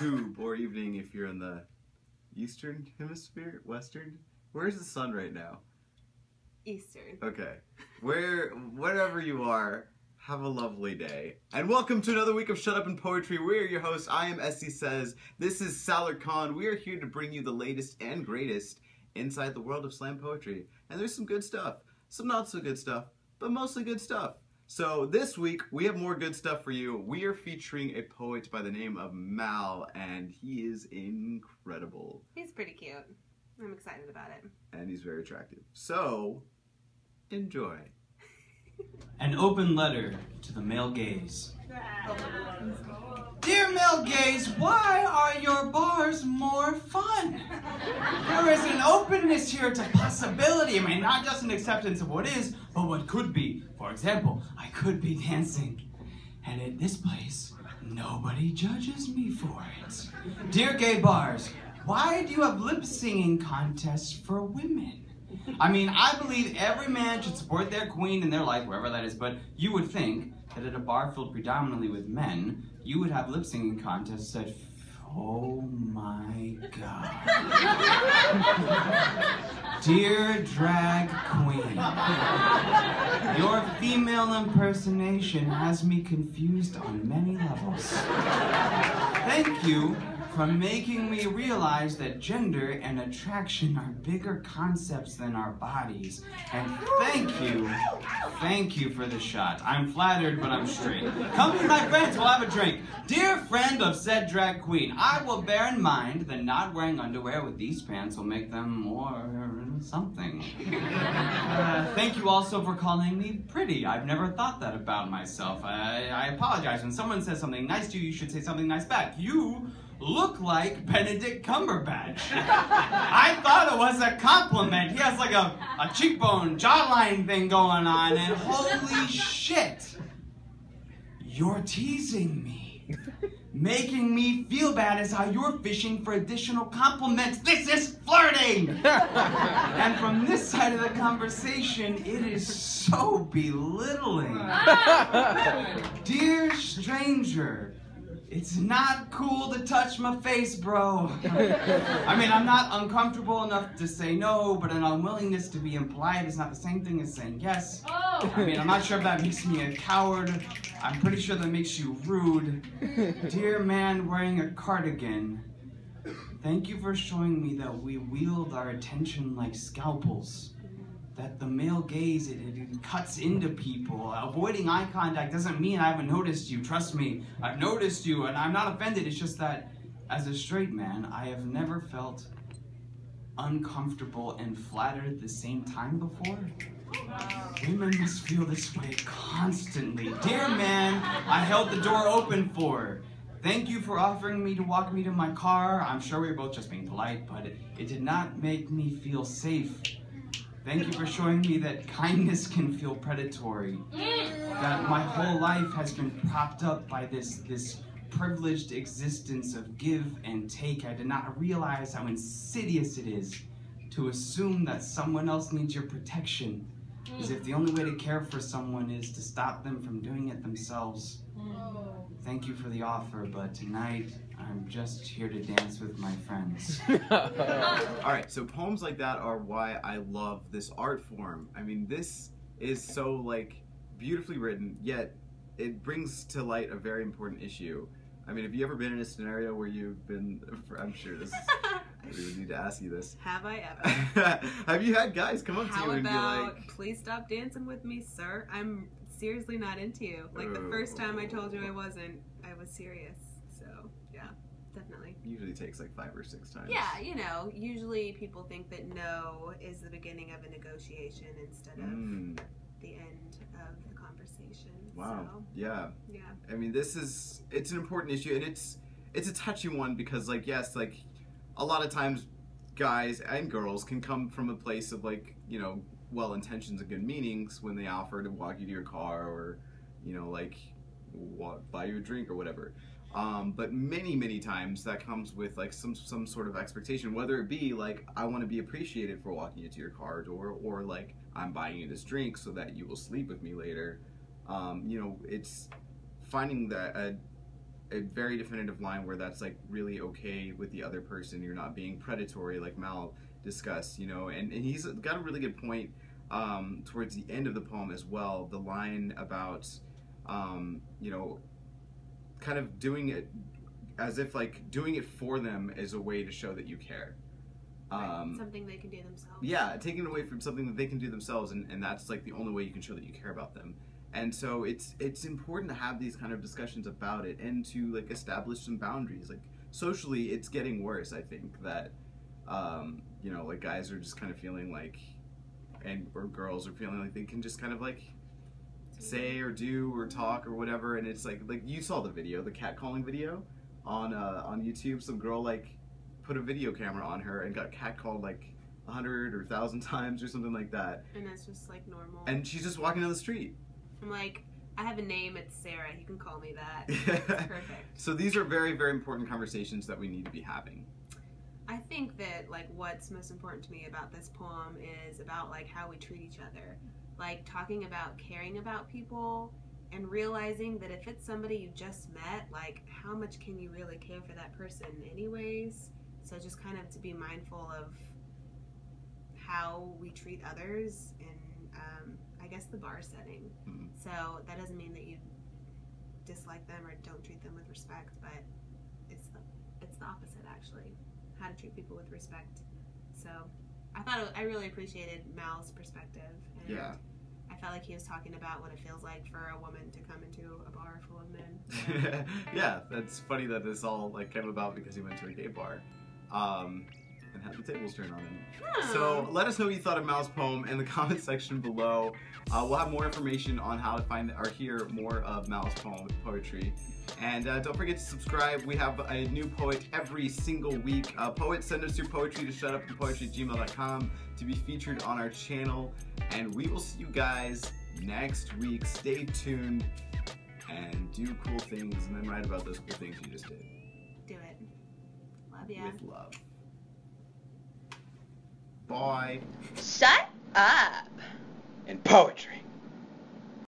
tube, or evening if you're in the Eastern Hemisphere, Western. Where's the sun right now? Eastern. Okay. Wherever you are, have a lovely day. And welcome to another week of Shut Up and Poetry. We're your hosts. I am Esty Says. This is Salad Khan. We are here to bring you the latest and greatest inside the world of slam poetry. And there's some good stuff, some not so good stuff, but mostly good stuff. So this week, we have more good stuff for you. We are featuring a poet by the name of Mal, and he is incredible. He's pretty cute. I'm excited about it. And he's very attractive. So, enjoy. An open letter to the male gaze. Dear male gaze, why are your bars more fun? There is an openness here to possibility. I mean, not just an acceptance of what is, but what could be. For example, I could be dancing, and at this place, nobody judges me for it. Dear gay bars, why do you have lip-singing contests for women? I mean, I believe every man should support their queen in their life, wherever that is, but you would think that at a bar filled predominantly with men, you would have lip-singing contests that, oh my God. Dear drag queen, your female impersonation has me confused on many levels. Thank you for making me realize that gender and attraction are bigger concepts than our bodies. And thank you for the shot. I'm flattered, but I'm straight. Come meet my friends, we'll have a drink. Dear friend of said drag queen, I will bear in mind that not wearing underwear with these pants will make them more something. Thank you also for calling me pretty. I've never thought that about myself. I apologize. When someone says something nice to you, you should say something nice back. You look like Benedict Cumberbatch. I thought it was a compliment. He has like a cheekbone, jawline thing going on, and holy shit, you're teasing me. Making me feel bad is how you're fishing for additional compliments. This is flirting! And from this side of the conversation, it is so belittling. Dear stranger, it's not cool to touch my face, bro. I mean, I'm not uncomfortable enough to say no, but an unwillingness to be impolite is not the same thing as saying yes. I mean, I'm not sure if that makes me a coward. I'm pretty sure that makes you rude. Dear man wearing a cardigan, thank you for showing me that we wield our attention like scalpels. That the male gaze, it cuts into people. Avoiding eye contact doesn't mean I haven't noticed you. Trust me, I've noticed you, and I'm not offended. It's just that, as a straight man, I have never felt uncomfortable and flattered at the same time before. Wow. Women must feel this way constantly. Dear man, I held the door open for. Thank you for offering me to walk me to my car. I'm sure we were both just being polite, but it did not make me feel safe. Thank you for showing me that kindness can feel predatory. That my whole life has been propped up by this privileged existence of give and take. I did not realize how insidious it is to assume that someone else needs your protection, as if the only way to care for someone is to stop them from doing it themselves. Thank you for the offer, but tonight I'm just here to dance with my friends. Alright, so poems like that are why I love this art form. I mean, this is so, like, beautifully written, yet it brings to light a very important issue. I mean, have you ever been in a scenario where you've been, I'm sure this is, we would need to ask you this. Have I ever? Have you had guys come up to you and be like, please stop dancing with me, sir? I'm seriously not into you. Like, the first time I told you I wasn't, I was serious. So, yeah, definitely. Usually takes like 5 or 6 times. Yeah, you know, usually people think that no is the beginning of a negotiation instead of the end of the conversation. Wow. So, yeah. Yeah. I mean, it's an important issue, and it's a touchy one because, like, yes, like, a lot of times guys and girls can come from a place of, like, you know, well intentions and good meanings when they offer to walk you to your car or, you know, like, buy you a drink or whatever. But many times that comes with like some sort of expectation, whether it be like, I want to be appreciated for walking you to your car door, or like, I'm buying you this drink so that you will sleep with me later. You know, it's finding that a very definitive line where that's like really okay with the other person. You're not being predatory, like Mal discussed, you know. And he's got a really good point towards the end of the poem as well. The line about you know, kind of doing it as if like doing it for them is a way to show that you care. Something they can do themselves. Yeah, taking away from something that they can do themselves, and that's like the only way you can show that you care about them. And so it's important to have these kind of discussions about it and to like establish some boundaries. Like socially, it's getting worse. I think that you know, like guys are just kind of feeling like, or girls are feeling like they can just kind of like say or do or talk or whatever. And it's like you saw the video, the catcalling video on YouTube. Some girl like put a video camera on her and got catcalled like 100 or 1,000 times or something like that. And that's just like normal. And she's just walking down the street. I'm like, I have a name, it's Sarah. You can call me that. It's perfect. So these are very, very important conversations that we need to be having. I think that like what's most important to me about this poem is about like how we treat each other. Like talking about caring about people and realizing that if it's somebody you just met, like how much can you really care for that person anyways? So just kind of to be mindful of how we treat others in, I guess, the bar setting. Mm-hmm. So that doesn't mean that you dislike them or don't treat them with respect, but it's the opposite actually. How to treat people with respect. So I really appreciated Mal's perspective. And yeah. I felt like he was talking about what it feels like for a woman to come into a bar full of men. Yeah, that's funny that this all like came about because he went to a gay bar. And had the tables turned on him. So let us know what you thought of Mal's poem in the comment section below. We'll have more information on how to find or hear more of Mal's poetry. And don't forget to subscribe. We have a new poet every single week. Poets, send us your poetry to shutupandpoetry@gmail.com to be featured on our channel. And we will see you guys next week. Stay tuned and do cool things and then write about those cool things you just did. Do it. Love ya. With love. Bye. Shut up. In poetry.